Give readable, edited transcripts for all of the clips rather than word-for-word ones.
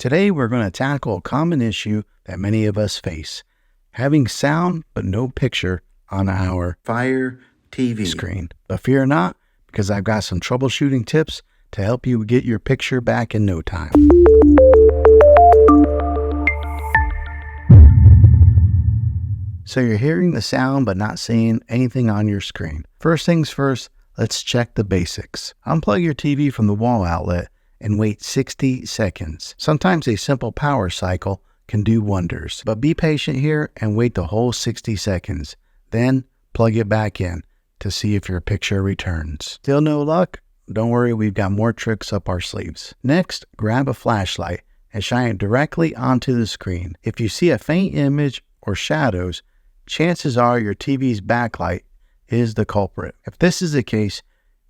Today we're going to tackle a common issue that many of us face: having sound but no picture on our Fire TV screen. But fear not, because I've got some troubleshooting tips to help you get your picture back in no time. So you're hearing the sound but not seeing anything on your screen. First things first, let's check the basics. Unplug your TV from the wall outlet and wait 60 seconds. Sometimes a simple power cycle can do wonders, but be patient here and wait the whole 60 seconds. Then plug it back in to see if your picture returns. Still no luck? Don't worry, we've got more tricks up our sleeves. Next, grab a flashlight and shine it directly onto the screen. If you see a faint image or shadows, chances are your TV's backlight is the culprit. If this is the case,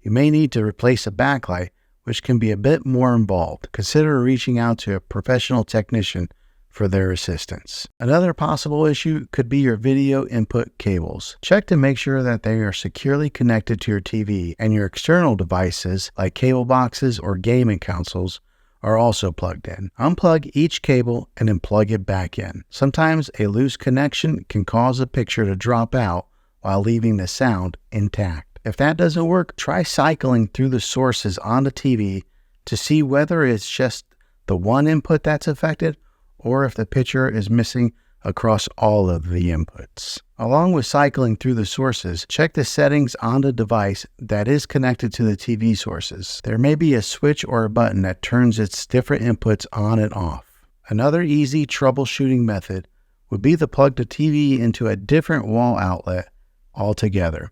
you may need to replace a backlight, which can be a bit more involved. Consider reaching out to a professional technician for their assistance. Another possible issue could be your video input cables. Check to make sure that they are securely connected to your TV and your external devices like cable boxes or gaming consoles are also plugged in. Unplug each cable and then plug it back in. Sometimes a loose connection can cause a picture to drop out while leaving the sound intact. If that doesn't work, try cycling through the sources on the TV to see whether it's just the one input that's affected or if the picture is missing across all of the inputs. Along with cycling through the sources, check the settings on the device that is connected to the TV sources. There may be a switch or a button that turns its different inputs on and off. Another easy troubleshooting method would be to plug the TV into a different wall outlet altogether.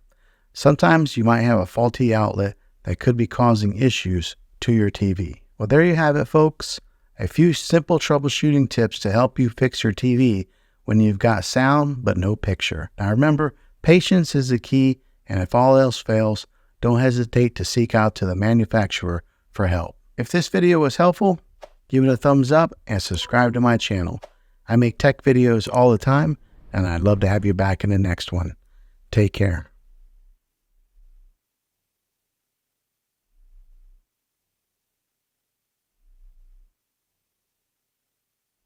Sometimes you might have a faulty outlet that could be causing issues to your TV. Well, there you have it, folks. A few simple troubleshooting tips to help you fix your TV when you've got sound but no picture. Now remember, patience is the key, and if all else fails, don't hesitate to seek out to the manufacturer for help. If this video was helpful, give it a thumbs up and subscribe to my channel. I make tech videos all the time, and I'd love to have you back in the next one. Take care.